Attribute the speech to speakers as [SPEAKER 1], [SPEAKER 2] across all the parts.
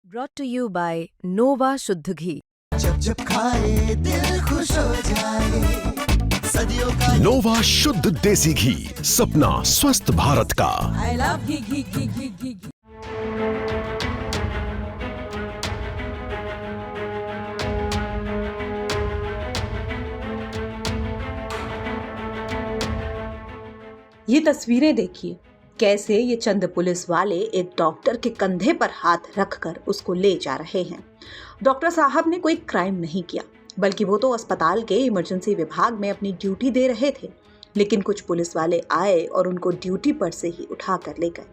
[SPEAKER 1] Brought to you by Nova शुद्ध घी।
[SPEAKER 2] जब जब खाए दिल खुश हो जाए, सदियों का
[SPEAKER 3] नोवा शुद्ध देसी घी, सपना स्वस्थ भारत का।
[SPEAKER 1] I love घी।
[SPEAKER 4] ये तस्वीरें देखिए, कैसे ये चंद पुलिस वाले एक डॉक्टर के कंधे पर हाथ रखकर उसको ले जा रहे हैं। डॉक्टर साहब ने कोई क्राइम नहीं किया, बल्कि वो तो अस्पताल के इमरजेंसी विभाग में अपनी ड्यूटी दे रहे थे। लेकिन कुछ पुलिस वाले आए और उनको ड्यूटी पर से ही उठा कर ले गए।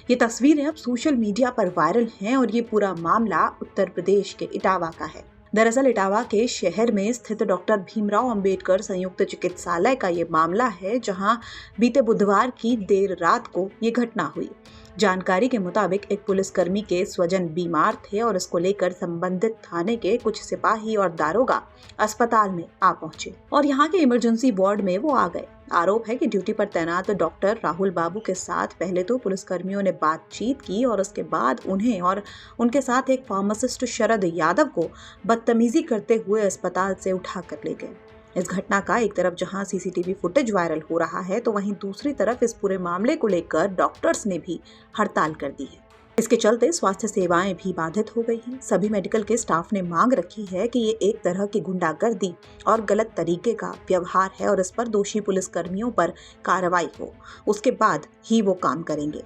[SPEAKER 4] ये तस्वीरें अब सोशल मीडिया पर वायरल हैं और ये पूरा मामला उत्तर प्रदेश के इटावा का है। दरअसल इटावा के शहर में स्थित डॉक्टर भीमराव अंबेडकर संयुक्त चिकित्सालय का ये मामला है, जहां बीते बुधवार की देर रात को ये घटना हुई। जानकारी के मुताबिक एक पुलिसकर्मी के स्वजन बीमार थे और इसको लेकर संबंधित थाने के कुछ सिपाही और दारोगा अस्पताल में आ पहुंचे और यहाँ के इमरजेंसी वार्ड में वो आ गए। आरोप है कि ड्यूटी पर तैनात डॉक्टर राहुल बाबू के साथ पहले तो पुलिसकर्मियों ने बातचीत की और उसके बाद उन्हें और उनके साथ एक फार्मासिस्ट शरद यादव को बदतमीजी करते हुए अस्पताल से उठा कर ले गए। इस घटना का एक तरफ जहां सीसीटीवी फुटेज वायरल हो रहा है, तो वहीं दूसरी तरफ इस पूरे मामले को लेकर डॉक्टर्स ने भी हड़ताल कर दी है। इसके चलते स्वास्थ्य सेवाएं भी बाधित हो गई हैं। सभी मेडिकल के स्टाफ ने मांग रखी है कि ये एक तरह की गुंडागर्दी और गलत तरीके का व्यवहार है और इस पर दोषी पुलिसकर्मियों पर कार्रवाई हो, उसके बाद ही वो काम करेंगे।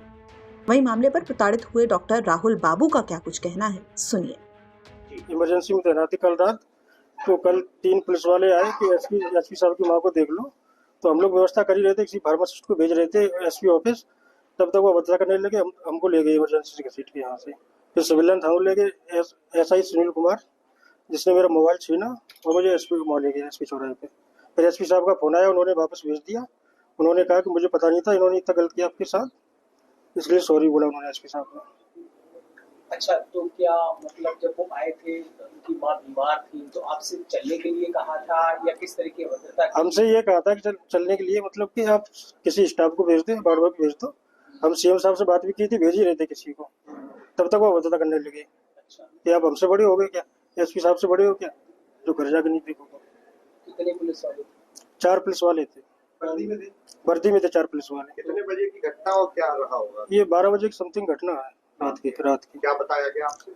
[SPEAKER 4] वहीं मामले पर प्रताड़ित हुए डॉक्टर राहुल बाबू का क्या कुछ कहना है, सुनिए।
[SPEAKER 5] इमरजेंसी में तैनाती कल रात, तो कल 3 पुलिस वाले आए कि एसपी साहब की माँ को देख लो। तो हम लोग व्यवस्था कर ही रहे थे, किसी फार्मासिस्ट को भेज रहे थे एसपी ऑफिस। तब तक वो बदला करने लगे, हमको ले गए इमरजेंसी के सीट के यहाँ से। फिर सिविलियन थाना ले गए एसआई सुनील कुमार, जिसने मेरा मोबाइल छीना और मुझे एसपी को ले गया एसपी चौराहे पे। फिर एसपी साहब का फोन आया, उन्होंने वापस भेज दिया। उन्होंने कहा कि मुझे पता नहीं था इन्होंने इतना गलत किया आपके साथ, इसलिए सॉरी बोला उन्होंने एसपी साहब को।
[SPEAKER 6] अच्छा, तो क्या मतलब जब वो आए थे उनकी माँ बीमार थी, तो आपसे चलने के लिए कहा था या किस तरह की भद्रता?
[SPEAKER 5] हमसे ये कहा था कि चलने के लिए, मतलब कि आप किसी स्टाफ को भेज दो, बार भेज दो। हम सीएम साहब से बात भी की थी, भेज ही रहे थे किसी को। तब तक वो भद्रता करने लगे।
[SPEAKER 6] अच्छा,
[SPEAKER 5] कि आप हमसे बड़े हो गए क्या, एसपी साहब से बड़े हो क्या, जो घर जाकर नहीं देखोगे।
[SPEAKER 6] कितने पुलिस वाले?
[SPEAKER 5] 4 पुलिस वाले थे। वर्दी में थे 4 पुलिस वाले।
[SPEAKER 7] कितने बजे की घटना और क्या रहा होगा?
[SPEAKER 5] ये 12 बजे की समथिंग घटना है रात की।
[SPEAKER 7] क्या बताया गया आपसे?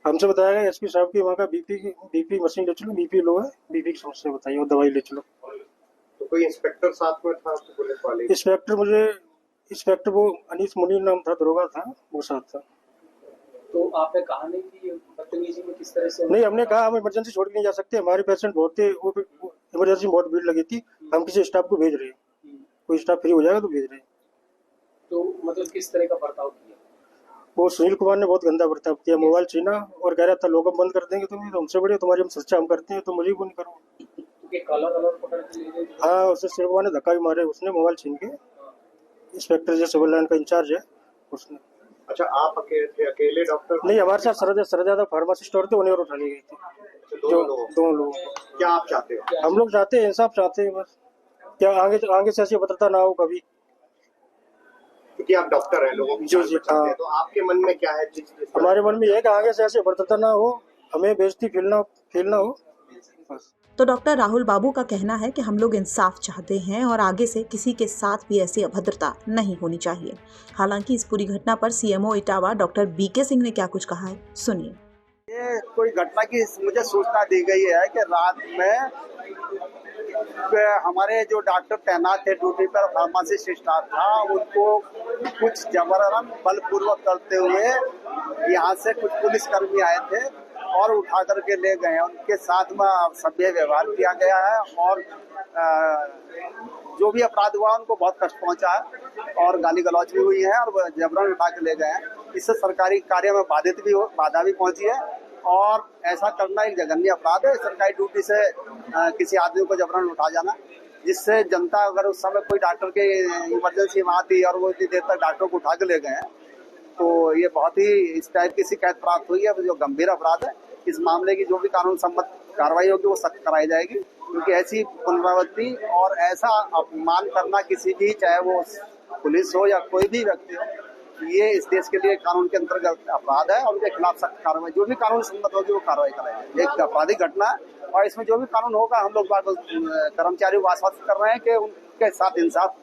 [SPEAKER 5] हमसे बताया गया एसपी साहब की वहाँ का बीपी मशीन ले चलो, बीपी लो है, बीपी की समस्या बताइए और दवाई ले चलो।
[SPEAKER 7] तो कोई इंस्पेक्टर साथ में था आपके पुलिस वाले?
[SPEAKER 5] इंस्पेक्टर वो अनीस मुनीर नाम था, दरोगा था, वो साथ था।
[SPEAKER 6] तो आपने कहा नहीं कि बदतमीजी में किस तरह से?
[SPEAKER 5] नहीं, हमने कहा हम इमरजेंसी छोड़ के नहीं जा सकते, हमारे पेशेंट बहुत थे, वो इमरजेंसी बहुत भीड़ लगी थी, हम किसी स्टाफ को भेज रहे हैं, कोई स्टाफ फ्री हो जाएगा तो भेज रहे हैं।
[SPEAKER 6] तो मतलब किस तरह का बर्ताव किया?
[SPEAKER 5] वो सुनील कुमार ने बहुत गंदा बर्ताव किया, मोबाइल छीना और कह रहा था लोग बंद कर देंगे, तुम तो हमसे बड़े, तुम्हारी हम चर्चा हम करते हैं, तो मुझे वो नहीं करो।
[SPEAKER 6] कलर पकड़ के ले गए?
[SPEAKER 5] हाँ, उससे सिरवा ने धक्का भी मारे, उसने मोबाइल छीन के। इंस्पेक्टर जो सिविल लाइन का इंचार्ज है उसने।
[SPEAKER 7] अच्छा, आप अकेले डॉक्टर?
[SPEAKER 5] नहीं, हमारे साथ सरद यादव फार्मासिस्ट और थे, उन्हें और उठा ली गई थी। दोनों लोगों को।
[SPEAKER 7] क्या आप चाहते हो?
[SPEAKER 5] हम लोग चाहते हैं इंसाफ चाहते हैं, बस क्या आगे से ऐसी भद्रता ना हो कभी,
[SPEAKER 7] क्योंकि आप डॉक्टर हैं, लोगों की
[SPEAKER 5] जी,
[SPEAKER 7] जान बचाते हैं। तो आपके मन में क्या है?
[SPEAKER 5] हमारे मन में यह है कि आगे से ऐसी भद्रता ना हो, हमें बेइज्जती फील ना हो बस।
[SPEAKER 4] तो डॉक्टर राहुल बाबू का कहना है कि हम लोग इंसाफ चाहते हैं और आगे से किसी के साथ भी ऐसी अभद्रता नहीं होनी चाहिए। हालांकि इस पूरी घटना पर CMO Etawah doctor BK Singh ने क्या कुछ कहा है, सुनिए।
[SPEAKER 8] ये कोई घटना की मुझे सूचना दी गई है कि रात में हमारे जो डॉक्टर तैनात थे ड्यूटी पर, फार्मासिस्ट स्टाफ था, उनको कुछ जबरन बलपूर्वक करते हुए यहाँ से कुछ पुलिसकर्मी आए थे और उठा करके ले गए। उनके साथ में सभ्य व्यवहार किया गया है और जो भी अपराध हुआ उनको बहुत कष्ट पहुंचा है और गाली गलौज भी हुई है और जबरन उठा के ले गए हैं। इससे सरकारी कार्य में बाधा भी पहुंची है और ऐसा करना एक जघन्य अपराध है, सरकारी ड्यूटी से किसी आदमी को जबरन उठा जाना, जिससे जनता, अगर उस समय कोई डॉक्टर के इमरजेंसी में आती और वो इतनी देर तक डॉक्टर को उठा के ले गए हैं, तो ये बहुत ही इस टाइप की शिकायत प्राप्त हुई है, जो गंभीर अपराध है। इस मामले की जो भी कानून सम्मत कार्रवाई होगी वो सख्त कराई जाएगी, क्योंकि ऐसी पुनरावृत्ति और ऐसा अपमान करना किसी भी, चाहे वो पुलिस हो या कोई भी व्यक्ति हो, ये इस देश के लिए कानून के अंतर्गत अपराध है और उनके खिलाफ सख्त कार्रवाई, जो भी कानून सम्मत होगी वो कार्रवाई कराएंगे। एक आपराधिक घटना है और इसमें जो भी कानून होगा हम लोग कर्मचारियों को आश्वस्त कर रहे हैं कि उनके साथ इंसाफ,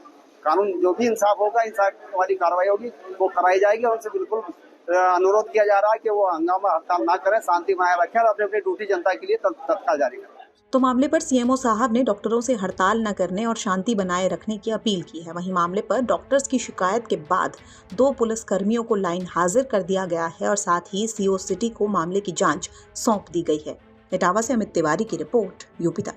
[SPEAKER 8] कानून जो भी इंसाफ होगा, इंसाफ वाली कार्रवाई होगी वो कराई जाएगी। और उनसे बिल्कुल अनुरोध किया जा रहा है कि वो हंगामा हड़ताल ना करें, शांति बनाए रखें और अपनी अपनी ड्यूटी जनता के लिए तत्काल जारी करें।
[SPEAKER 4] तो मामले पर सीएमओ साहब ने डॉक्टरों से हड़ताल न करने और शांति बनाए रखने की अपील की है। वहीं मामले पर डॉक्टर्स की शिकायत के बाद 2 पुलिस कर्मियों को लाइन हाजिर कर दिया गया है और साथ ही सीओ सिटी को मामले की जांच सौंप दी गई है। इटावा से अमित तिवारी की रिपोर्ट, यूपी तक।